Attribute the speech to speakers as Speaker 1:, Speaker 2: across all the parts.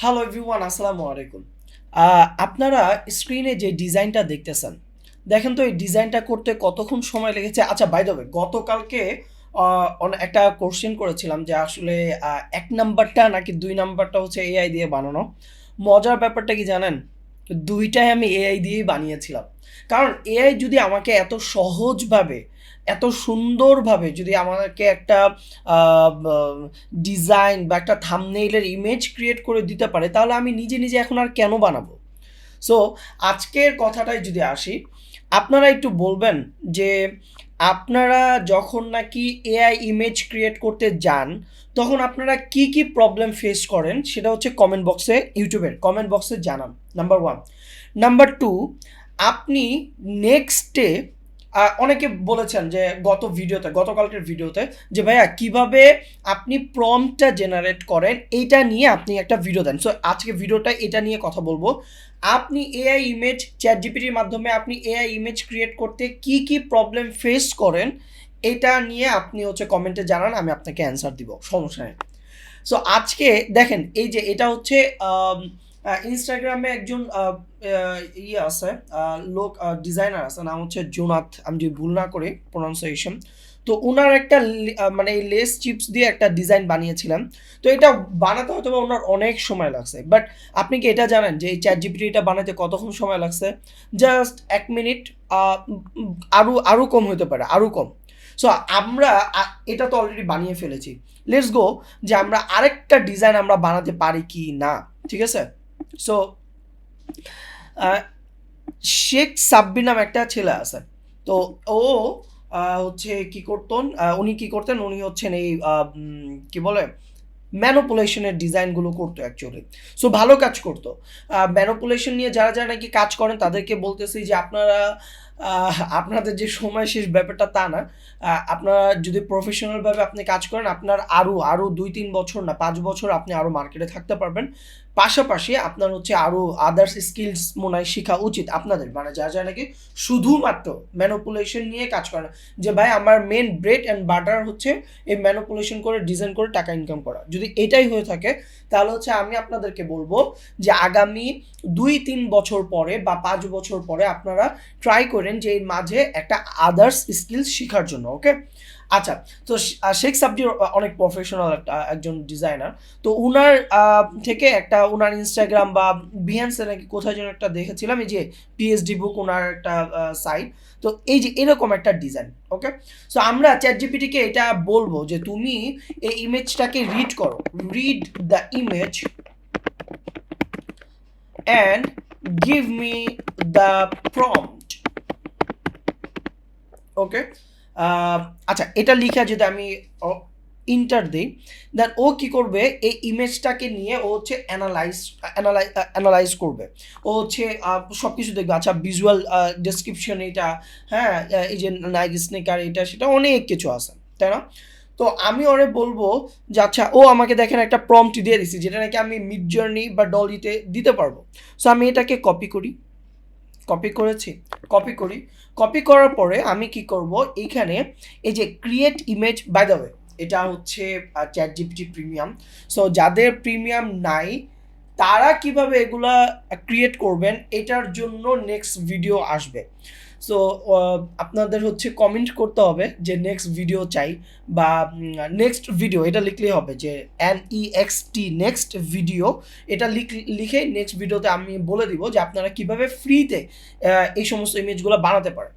Speaker 1: Hello everyone, আসসালামু আলাইকুম। আপনারা স্ক্রিনে যে ডিজাইনটা দেখতেছেন, দেখেন তো এই ডিজাইনটা করতে কতক্ষণ সময় লেগেছে। আচ্ছা, বাই দ্য ওয়ে, গতকালকে একটা কোশ্চেন করেছিলাম যে আসলে ১ নাম্বারটা নাকি ২ নাম্বারটা হচ্ছে এআই দিয়ে বানানো। মজার ব্যাপারটা কি জানেন? ২ টাই আমি এআই দিয়েই বানিয়েছিলাম। কারণ এআই যদি আমাকে এত সহজভাবে, এত সুন্দরভাবে যদি আমাকে একটা আ বা ডিজাইন বা একটা থাম্বনেইলের ইমেজ ক্রিয়েট করে দিতে পারে, তাহলে আমি নিজে, নিজে এখন আর কেন বানাবো? সো আজকের কথাটায় যদি আসি, আপনারা একটু বলবেন যে আপনারা যখন নাকি এআই ইমেজ ক্রিয়েট করতে যান, তখন আপনারা কি, কি প্রবলেম ফেস করেন সেটা হচ্ছে কমেন্ট বক্সে, ইউটিউবের কমেন্ট বক্সে জানান। নাম্বার 1। নাম্বার 2, আপনি নেক্সট ডে অনেকে বলেছেন যে গতকালকের ভিডিওতে যে ভাইয়া কিভাবে আপনি প্রম্পটটা জেনারেট করেন এইটা নিয়ে আপনি একটা ভিডিও দেন। সো আজকে ভিডিওটা এটা নিয়ে কথা বলবো। আপনি এআই ইমেজ চ্যাটজিপিটির মাধ্যমে আপনি এআই ইমেজ ক্রিয়েট করতে কি, কি প্রবলেম ফেস করেন এটা নিয়ে আপনি হচ্ছে কমেন্টে জানান, আমি আপনাকে অ্যান্সার দিব। সমস্যা নেই। সো আজকে দেখেন এই যে এটা হচ্ছে ইনস্টাগ্রামে একজন ইয়ে আছে, লোক ডিজাইনার আছে, নাম হচ্ছে জোনাথ, আমি যদি ভুল না করি প্রোনাউন্সিয়েশন। তো উনার একটা মানে এই লেস চিপস দিয়ে একটা ডিজাইন বানিয়েছিলাম। তো এটা বানাতে হয়তো বা ওনার অনেক সময় লাগছে, বাট আপনি কি এটা জানেন যে এই চ্যাট জিপিটি এটা বানাতে কতক্ষণ সময় লাগছে? Just 1 minute. আরও আরও কম হতে পারে, আরও কম। সো আমরা এটা তো অলরেডি বানিয়ে ফেলেছি। লেটস গো যে আমরা আরেকটা ডিজাইন আমরা বানাতে পারি কি না। ঠিক আছে? সো শেখ সাব্বির নামে একটা ছেলে আছে। তো ও হচ্ছে কি করতেন, উনি কি করতেন, উনি হচ্ছেন এই কি বলে ম্যানুপুলেশনের ডিজাইনগুলো করতো অ্যাকচুয়ালি। সো ভালো কাজ করতো। ম্যানুপুলেশন নিয়ে যারা যারা নাকি কাজ করেন তাদেরকে বলতেছি যে আপনারা আপনাদের যে সময় শেষ ব্যাপারটা তা না। আপনারা যদি প্রফেশনালভাবে আপনি কাজ করেন, আপনার আরও ২-৩ বছর না ৫ বছর আপনি আরও মার্কেটে থাকতে পারবেন। পাশাপাশি আপনার হচ্ছে আরও আদার্স স্কিলস মনে হয় শেখা উচিত আপনাদের, মানে যারা যারা নাকি শুধুমাত্র ম্যানুপুলেশন নিয়ে কাজ করে না। যে ভাই আমার মেন ব্রেড অ্যান্ড বাটার হচ্ছে এই ম্যানুপুলেশন করে ডিজাইন করে টাকা ইনকাম করা। যদি এটাই হয়ে থাকে তাহলে হচ্ছে আমি আপনাদেরকে বলবো যে আগামী ২-৩ বছর পরে বা ৫ বছর পরে আপনারা ট্রাই করেন যে এর মাঝে একটা আদার্স স্কিলস শেখার জন্য। ওকে? আচ্ছা, তো শেখ সাব্বির অনেক প্রফেশনাল একজন ডিজাইনার। তো উনার থেকে একটা উনার ইনস্টাগ্রাম বা বিহান্সে নাকি কোথায় যেন একটা দেখেছিলাম, এই যে পিএইচডি বুক উনার একটা সাইট। তো এই যে এরকম একটা ডিজাইন। ওকে? সো আমরা চ্যাট জিপিটিকে এটা বলবো যে তুমি এই ইমেজটাকে রিড করো, read the image and give me the prompt. Okay? আচ্ছা, এটা লিখা যদি আমি ইন্টার দিই, দেন ও কি করবে, এই ইমেজটাকে নিয়ে ও হচ্ছে অ্যানালাইজ করবে। ও হচ্ছে সব কিছু দেখবে। আচ্ছা, ভিজুয়াল ডেসক্রিপশন এটা, হ্যাঁ, এই যে নাইকি স্নিকার এটা সেটা অনেক কিছু আছে, তাই না? তো আমি ওরে বলবো যে আচ্ছা, ও আমাকে দেখেন একটা প্রম্পট দিয়ে দিছি যেটা নাকি আমি মিড জার্নি বা ডলিতে দিতে পারবো। সো আমি এটাকে কপি করি, কপি করেছি, কপি করি। কপি করার পরে আমি কি করব, এইখানে এই যে create image, by the way এটা হচ্ছে চ্যাট জিপিটি প্রিমিয়াম। সো যাদের প্রিমিয়াম নাই তারা কিভাবে এগুলা ক্রিয়েট করবেন এটার জন্য নেক্সট ভিডিও আসবে। সো আপনাদের হচ্ছে কমেন্ট করতে হবে যে নেক্সট ভিডিও চাই, বা নেক্সট ভিডিও এটা লিখলেই হবে যে NEXT নেক্সট ভিডিও। এটা লিখে নেক্সট ভিডিওতে আমি বলে দিব যে আপনারা কিভাবে ফ্রিতে এই সমস্ত ইমেজগুলো বানাতে পারেন।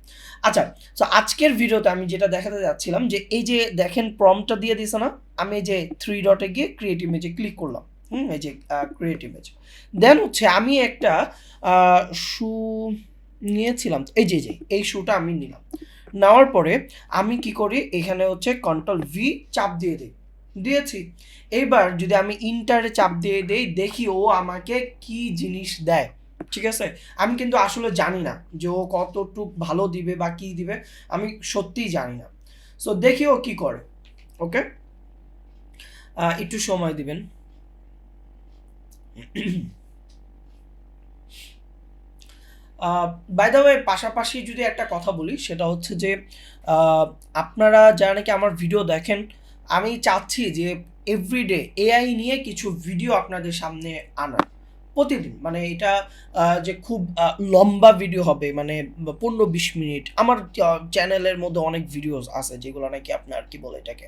Speaker 1: আচ্ছা, সো আজকের ভিডিওতে আমি যেটা দেখাতে যাচ্ছিলাম যে এই যে দেখেন প্রম্পটটা দিয়ে দিছে না, আমি এই যে 3 ডটে গিয়ে ক্রিয়েট ইমেজে ক্লিক করলাম। এই যে ক্রিয়েট ইমেজ। দেন হচ্ছে আমি একটা শু নিয়েছিলাম, এই যে এই শুটা আমি নিলাম। নেওয়ার পরে আমি কি করি, এখানে হচ্ছে কন্ট্রোল ভি চাপ দিয়ে দিই, দিয়েছি। এইবার যদি আমি ইন্টারে চাপ দিয়ে দেই, দেখি ও আমাকে কি জিনিস দেয়। ঠিক আছে? আমি কিন্তু আসলে জানি না যে ও কতটুক ভালো দিবে বা কি দিবে, আমি সত্যিই জানি না। সো দেখি ও কি করে। ওকে? একটু সময় দিবেন। বাই দ্য ওয়ে, পাশাপাশি যদি একটা কথা বলি সেটা হচ্ছে যে আপনারা যারা নাকি আমার ভিডিও দেখেন, আমি চাচ্ছি যে এভরিডে এআই নিয়ে কিছু ভিডিও আপনাদের সামনে আনার, প্রতিদিন। মানে এটা যে খুব লম্বা ভিডিও হবে, মানে 15-20 মিনিট। আমার চ্যানেলের মধ্যে অনেক ভিডিওস আছে যেগুলো নাকি আপনার কি বলে এটাকে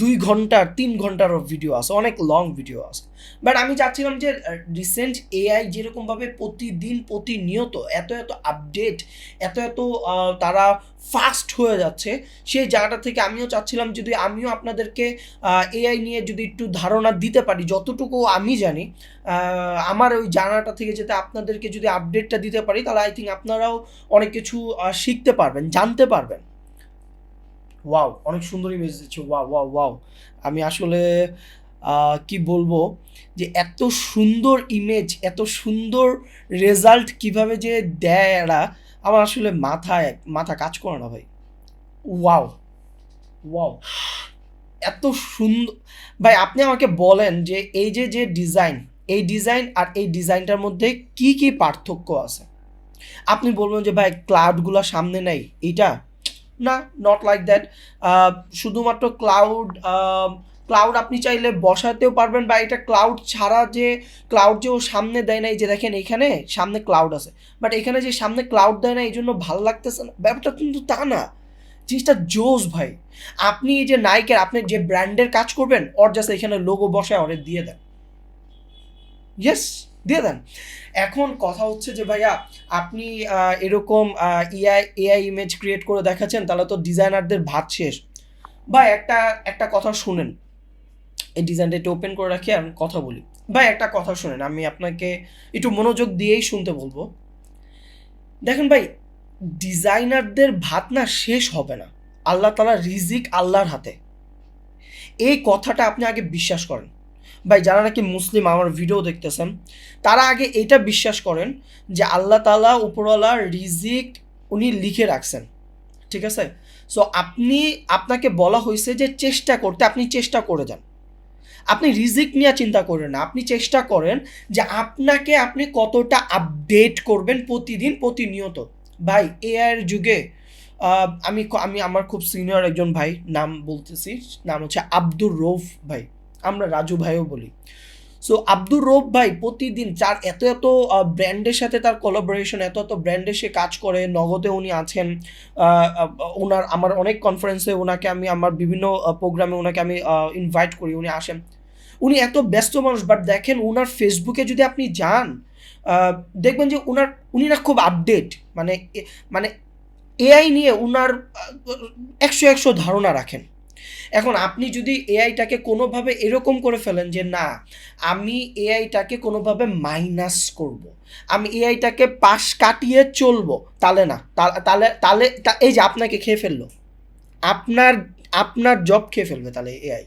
Speaker 1: 2 ঘন্টার 3 ঘন্টারও ভিডিও আছে, অনেক লং ভিডিও আছে। বাট আমি চাচ্ছিলাম যে রিসেন্ট এআই যেরকমভাবে প্রতিদিন প্রতিনিয়ত এত এত আপডেট, এত এত তারা ফাস্ট হয়ে যাচ্ছে, সেই জায়গাটা থেকে আমিও চাচ্ছিলাম যদি আমিও আপনাদেরকে এআই নিয়ে যদি একটু ধারণা দিতে পারি, যতটুকু আমি জানি আমার ওই জানাটা থেকে যাতে আপনাদেরকে যদি আপডেটটা দিতে পারি, তাহলে আই থিঙ্ক আপনারাও অনেক কিছু শিখতে পারবেন, জানতে পারবেন। ওয়াও, অনেক সুন্দর ইমেজ দিচ্ছে, ওয়াও ওয়াও ওয়াও। আমি আসলে কি বলবো যে এত সুন্দর ইমেজ, এত সুন্দর রেজাল্ট কিভাবে যে দেয় এরা, আমার আসলে মাথা কাজ করে না ভাই। ওয়াও ওয়াও, এত সুন্দর। ভাই আপনি আমাকে বলেন যে এই যে যে ডিজাইন, এই ডিজাইন আর এই ডিজাইনটার মধ্যে কি কি পার্থক্য আছে? আপনি বলবেন যে ভাই ক্লাউডগুলো সামনে নেই, এইটা না, নট লাইক দ্যাট। শুধুমাত্র ক্লাউড আপনি চাইলে বসাতেও পারবেন, বা এটা ক্লাউড ছাড়া যে ক্লাউড যে ও সামনে দেয় না, এই যে দেখেন এখানে সামনে ক্লাউড আছে, বাট এখানে যে সামনে ক্লাউড দেয় না এই জন্য ভাল লাগতেছে না, ব্যাপারটা কিন্তু তা না। জিনিসটা জোস ভাই। আপনি এই যে নাইকের, আপনি যে ব্র্যান্ডের কাজ করবেন, ওর জাস্ট এখানে লোগো বসায় ওরে দিয়ে দেন, ইয়েস, দিয়ে দেন। এখন কথা হচ্ছে যে ভাইয়া আপনি এরকম এআই ইমেজ ক্রিয়েট করে দেখাচ্ছেন, তাহলে তো ডিজাইনারদের ভাত শেষ। ভাই একটা একটা কথা শুনেন, এই ডিজাইনটা একটু ওপেন করে রাখি আমি কথা বলি। ভাই একটা কথা শুনেন, আমি আপনাকে একটু মনোযোগ দিয়েই শুনতে বলবো। দেখেন ভাই, ডিজাইনারদের ভাত না শেষ হবে না, আল্লাহ তাআলা রিজিক আল্লাহর হাতে, এই কথাটা আপনি আগে বিশ্বাস করেন। ভাই যারা নাকি মুসলিম আমার ভিডিও দেখতেছেন, তারা আগে এটা বিশ্বাস করেন যে আল্লাহ তাআলা উপরওয়ালা রিজিক উনি লিখে রাখছেন, ঠিক আছে? সো আপনাকে বলা হয়েছে যে চেষ্টা করতে, আপনি চেষ্টা করে যান। আপনি রিজিক নিয়ে চিন্তা করেন না, আপনি চেষ্টা করেন যে আপনি কতটা আপডেট করবেন প্রতিদিন প্রতিনিয়ত। ভাই এআইয়ের যুগে আমি আমার খুব সিনিয়র একজন ভাই, নাম বলতেছি, নাম হচ্ছে আব্দুর রৌফ ভাই, আমরা রাজু ভাইও বলি। সো আব্দুর রৌফ ভাই প্রতিদিন এত এত ব্র্যান্ডের সাথে তার কোলাবোরেশন, এত এত ব্র্যান্ডের সে কাজ করে, নগদে উনি আছেন। আমার অনেক কনফারেন্সে ওনাকে আমি, আমার বিভিন্ন প্রোগ্রামে ওনাকে আমি ইনভাইট করি, উনি আসেন। উনি এত ব্যস্ত মানুষ, বাট দেখেন উনার ফেসবুকে যদি আপনি যান, দেখবেন যে উনি না খুব আপডেট, মানে এআই নিয়ে উনার 100 ধারণা রাখেন। এখন আপনি যদি এআইটাকে কোনোভাবে এরকম করে ফেলেন যে না, আমি এআইটাকে কোনোভাবে মাইনাস করব, আমি এআইটাকে পাশ কাটিয়ে চলবো, তাহলে না, তাহলে এই যে আপনাকে খেয়ে ফেললো, আপনার আপনার জব খেয়ে ফেলবে তাহলে এআই।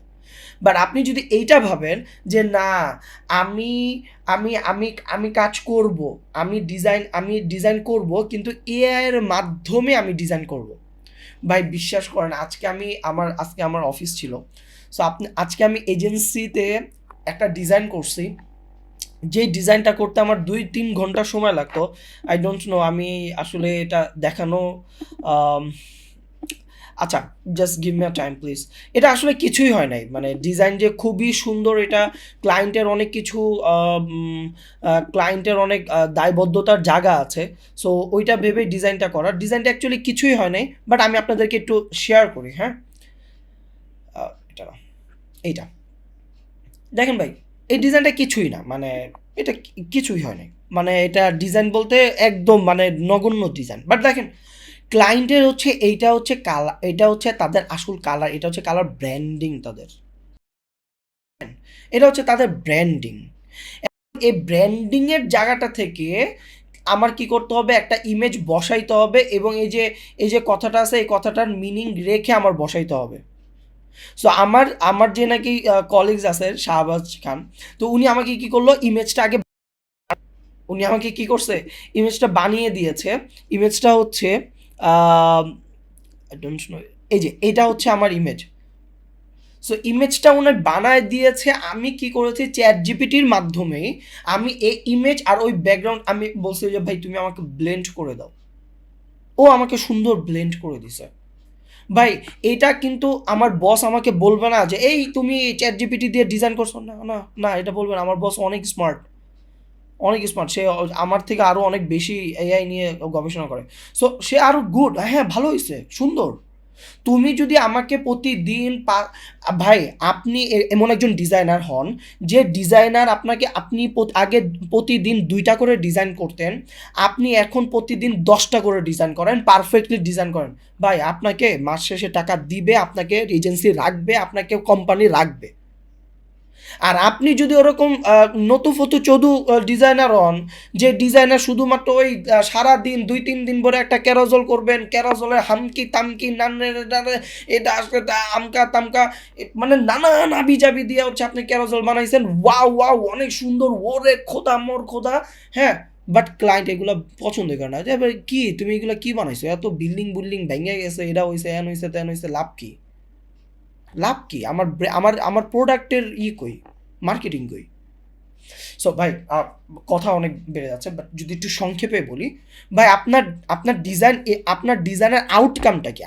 Speaker 1: বাট আপনি যদি এইটা ভাবেন যে না, আমি আমি আমি আমি কাজ করব, আমি ডিজাইন করব, কিন্তু এআই এর মাধ্যমে আমি ডিজাইন করব। ভাই বিশ্বাস করেন, আজকে আমার অফিস ছিল। সো আজকে আমি এজেন্সিতে একটা ডিজাইন করছি, যে ডিজাইনটা করতে আমার 2-3 ঘন্টা সময় লাগতো। আই ডোন্ট নো, আমি আসলে এটা দেখানো, আচ্ছা just give me a time please. এটা আসলে কিছুই হয় নাই, মানে ডিজাইন যে খুবই সুন্দর, এটা ক্লায়েন্টের অনেক কিছু ক্লায়েন্টের অনেক দায়বদ্ধতার জায়গা আছে। সো ওইটা ভেবে ডিজাইনটা ডিজাইনটা অ্যাকচুয়ালি কিছুই হয় নাই, বাট আমি আপনাদেরকে একটু শেয়ার করি। হ্যাঁ, এটা না, এইটা দেখেন ভাই, এই ডিজাইনটা কিছুই না, মানে এটা কিছুই হয় নাই, মানে এটা ডিজাইন বলতে একদম মানে নগণ্য ডিজাইন। বাট দেখেন ক্লায়েন্টের হচ্ছে এইটা হচ্ছে কালার, এটা হচ্ছে তাদের আসল কালার, এটা হচ্ছে কালার ব্র্যান্ডিং তাদের, এটা হচ্ছে তাদের ব্র্যান্ডিং। এই ব্র্যান্ডিংয়ের জায়গাটা থেকে আমার কি করতে হবে, একটা ইমেজ বসাইতে হবে, এবং এই যে কথাটা আছে, এই কথাটার মিনিং রেখে আমার বসাইতে হবে। সো আমার যে নাকি কলিগস আছে শাহবাজ খান, তো উনি আমাকে কি করলো, উনি আমাকে কি করছে, ইমেজটা বানিয়ে দিয়েছে। ইমেজটা হচ্ছে এই যে এটা হচ্ছে আমার ইমেজ। সো ইমেজটা উনি বানায় দিয়েছে, আমি কি করেছি চ্যাট জিপিটির মাধ্যমে আমি এই ইমেজ আর ওই ব্যাকগ্রাউন্ড আমি বলছি যে ভাই তুমি আমাকে ব্লেন্ড করে দাও, ও আমাকে সুন্দর ব্লেন্ড করে দিছে। ভাই এটা কিন্তু আমার বস আমাকে বলবে না যে এই তুমি চ্যাট জিপিটি দিয়ে ডিজাইন করছো, না না না, এটা বলবে না। আমার বস অনেক স্মার্ট, অনেক স্মার্ট। সে আমার থেকে আরও অনেক বেশি এআই নিয়ে গবেষণা করে। সো সে আরও গুড, হ্যাঁ ভালো হয়েছে, সুন্দর। তুমি যদি আমাকে প্রতিদিন ভাই আপনি এমন একজন ডিজাইনার হন যে ডিজাইনার আপনাকে, আপনি আগে প্রতিদিন 2টা করে ডিজাইন করতেন, আপনি এখন প্রতিদিন 10টা করে ডিজাইন করেন, পারফেক্টলি ডিজাইন করেন। ভাই আপনাকে মাস শেষে টাকা দিবে, আপনাকে এজেন্সি রাখবে, আপনাকে কোম্পানি রাখবে। আর আপনি যদি ওরকম নতুফতু চদু ডিজাইনার হন, যে ডিজাইনার শুধুমাত্র ওই সারাদিন 2-3 দিন পরে একটা ক্যারোজল করবেন, ক্যারোজলের হামকি তামকি নানে এটা আসলে আমকা তামকা, মানে নানা নাবি জাবি দিয়ে হচ্ছে আপনি ক্যারোজল বানাইছেন, ওয়াও ওয়াও অনেক সুন্দর, ওরে খোদা মোর খোদা, হ্যাঁ। বাট ক্লায়েন্ট এগুলো পছন্দ করে না। যে এবার কি তুমি এগুলো কি বানাইছো, এত বিল্ডিং বিল্ডিং ভেঙে গেছে, এটা হয়েছে এন হয়েছে তেন হয়েছে, লাভ কি? লাভ কি? আমার আমার আমার প্রোডাক্টের কই, মার্কেটিং কই? সো ভাই কথা অনেক বেড়ে যাচ্ছে, বাট যদি একটু সংক্ষেপে বলি, ভাই আপনার আপনার ডিজাইন, আপনার ডিজাইনের আউটকামটা কি?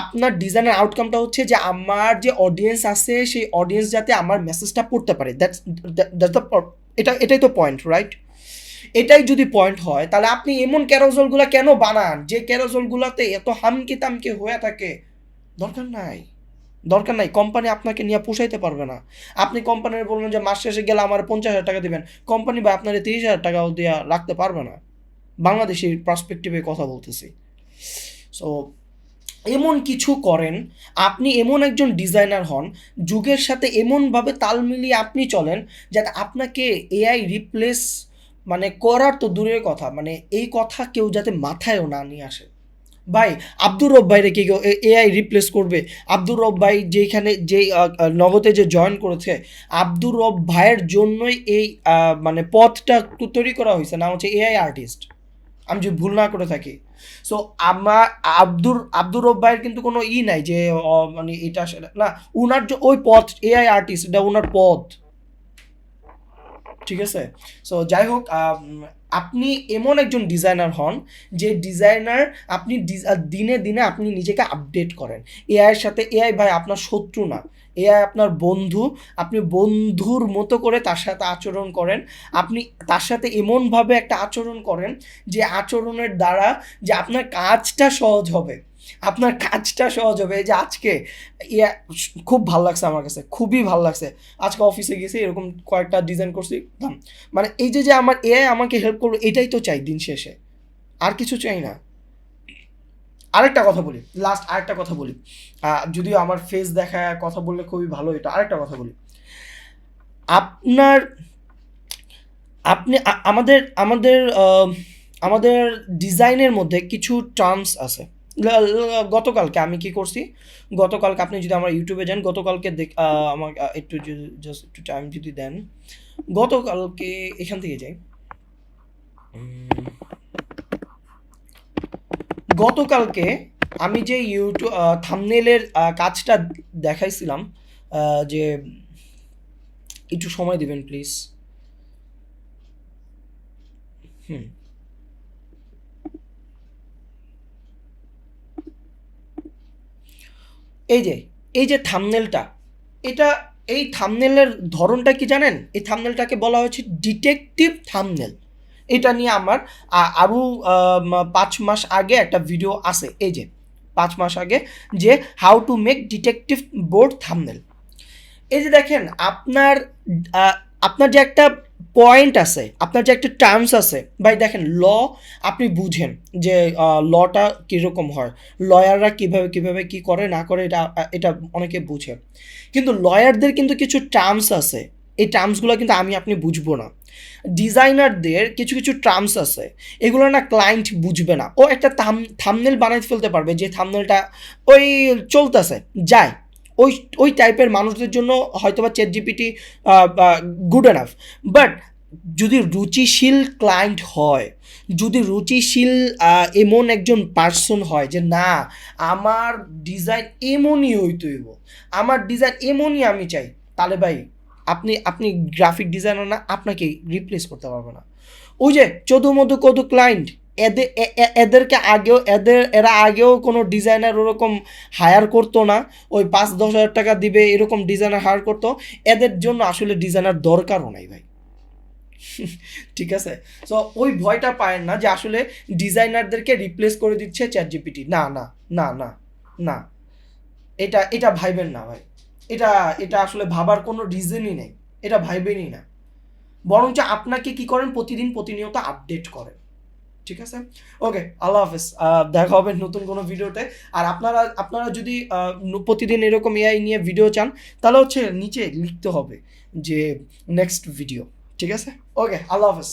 Speaker 1: আপনার ডিজাইনের আউটকামটা হচ্ছে যে আমার যে অডিয়েন্স আছে সেই অডিয়েন্স যাতে আমার মেসেজটা পড়তে পারে, দ্যাটস দ্যাটস দ্য, এটাই তো পয়েন্ট, রাইট? এটাই যদি পয়েন্ট হয় তাহলে আপনি এমন ক্যারোজলগুলো কেন বানান যে ক্যারোজলগুলোতে এত হামকি তামকি হয়ে থাকে? দরকার নাই, দরকার নাই। কোম্পানি আপনাকে নিয়ে পোষাইতে পারবে না। আপনি কোম্পানির বলবেন যে মাস শেষে গেলে আমার 50,000 টাকা দিবেন, কোম্পানি বা আপনার 30,000 টাকাও দেওয়া রাখতে পারবে না। বাংলাদেশের পার্সপেক্টিভে কথা বলতেছি। সো এমন কিছু করেন, আপনি এমন একজন ডিজাইনার হন, যুগের সাথে এমনভাবে তাল মিলিয়ে আপনি চলেন যাতে আপনাকে এআই রিপ্লেস মানে করার তো দূরের কথা, মানে এই কথা কেউ যাতে মাথায়ও না নিয়ে আসে। ভাই আব্দুর রব ভাইরে কি কেউ এআই রিপ্লেস করবে? আব্দুর রব ভাই যেখানে যেই নগদে যে জয়েন করেছে, আব্দুর রব ভাইয়ের জন্যই এই মানে পথটা তৈরি করা হয়েছে, নাম হচ্ছে এআই আর্টিস্ট, আমি যদি ভুল না করে থাকি। সো আমার আব্দুর রব ভাইয়ের কিন্তু কোনো নাই যে মানে এটা সেটা না, উনার ওই পথ এআই আর্টিস্ট, এটা উনার পথ, ঠিক আছে? সো যাই হোক, আপনি এমন একজন ডিজাইনার হন যে ডিজাইনার, আপনি দিনে দিনে আপনি নিজেকে আপডেট করেন এআইয়ের সাথে। এআই ভাই আপনার শত্রু না, এআই আপনার বন্ধু। আপনি বন্ধুর মতো করে তার সাথে আচরণ করেন, আপনি তার সাথে এমনভাবে একটা আচরণ করেন যে আচরণের দ্বারা যে আপনার কাজটা সহজ হবে, আপনার কাজটা সহজ হবে। এই যে আজকে খুব ভালো লাগছে, আমার কাছে খুবই ভালো লাগছে। আজকে অফিসে গেছি, এরকম কয়েকটা ডিজাইন করছি, মানে এই যে আমার এআই আমাকে হেল্প করলো, এটাই তো চাই দিন শেষে, আর কিছু চাই না। আরেকটা কথা বলি, লাস্ট আরেকটা কথা বলি, যদিও আমার ফেস দেখায় কথা বললে খুবই ভালো, এটা আরেকটা কথা বলি। আপনার আপনি আমাদের আমাদের আমাদের ডিজাইনের মধ্যে কিছু টার্মস আছে। গতকালকে আমি কি করছি, গতকালকে আপনি যদি আমার ইউটিউবে যান, গতকালকে আমাকে একটু জাস্ট একটু টাইম যদি দেন, গতকালকে এখান থেকে যাই, গতকালকে আমি যে ইউটিউব থাম্বনেলের কাজটা দেখাইছিলাম, যে একটু সময় দিবেন প্লিজ। হুম, এই যে থাম্বনেলটা, এটা এই থাম্বনেলের ধরনটা কি জানেন? এই থাম্বনেলটাকে বলা হয়েছে ডিটেকটিভ থাম্বনেল। এটা নিয়ে আমার আরও 5 মাস আগে একটা ভিডিও আছে, এই যে 5 মাস আগে, যে how to make detective board thumbnail. এই যে দেখেন আপনার আপনার যে একটা পয়েন্ট আছে, আপনার যে একটা টার্মস আছে, ভাই দেখেন আপনি বুঝেন যে লটা কীরকম হয়, লয়াররা কীভাবে কীভাবে কী করে না করে, এটা এটা অনেকে বুঝে। কিন্তু লয়ারদের কিন্তু কিছু টার্মস আছে, এই টার্মসগুলো কিন্তু আপনি বুঝবো না। ডিজাইনারদের কিছু কিছু টার্মস আছে, এগুলো না ক্লায়েন্ট বুঝবে না। ও একটা থাম্বনেল বানাই ফেলতে পারবে, যে থাম্বনেলটা ওই চলতেছে যায়, ওই ওই টাইপের মানুষদের জন্য হয়তোবা chat GPT good enough. But যদি রুচিশীল ক্লায়েন্ট হয়, যদি রুচিশীল এমন একজন পার্সন হয় যে না আমার ডিজাইন এমনই হইতেইব, আমার ডিজাইন এমনই আমি চাই, তাহলে ভাই আপনি গ্রাফিক ডিজাইনার না, আপনাকে রিপ্লেস করতে পারবে না। ওই যে চদু মধু কদু ক্লায়েন্ট, এদেরকে আগেও এরা আগেও কোনো ডিজাইনার ওরকম হায়ার করতো না, ওই 5-10 হাজার টাকা দিবে এরকম ডিজাইনার হায়ার করতো। এদের জন্য আসলে ডিজাইনার দরকারও নাই ভাই। ঠিক আছে, সো ওই ভয়টা পায় না যে আসলে ডিজাইনারদেরকে রিপ্লেস করে দিচ্ছে চ্যাট জিপিটি। না না না না না, এটা ভাইবেন না ভাই, এটা এটা আসলে ভাবার কোনো রিজনই নেই, এটা ভাইবেনই না। বরঞ্চ আপনাকে কি করেন, প্রতিনিয়ত আপডেট করেন। ঠিক আছে, ওকে, আল্লাহ হাফেজ। দেখা হবে নতুন কোনো ভিডিওতে। আর আপনারা যদি প্রতিদিন এরকম এআই নিয়ে ভিডিও চান, তাহলে হচ্ছে নিচে লিখতে হবে যে নেক্সট ভিডিও। ঠিক আছে, ওকে, আল্লাহ হাফেজ।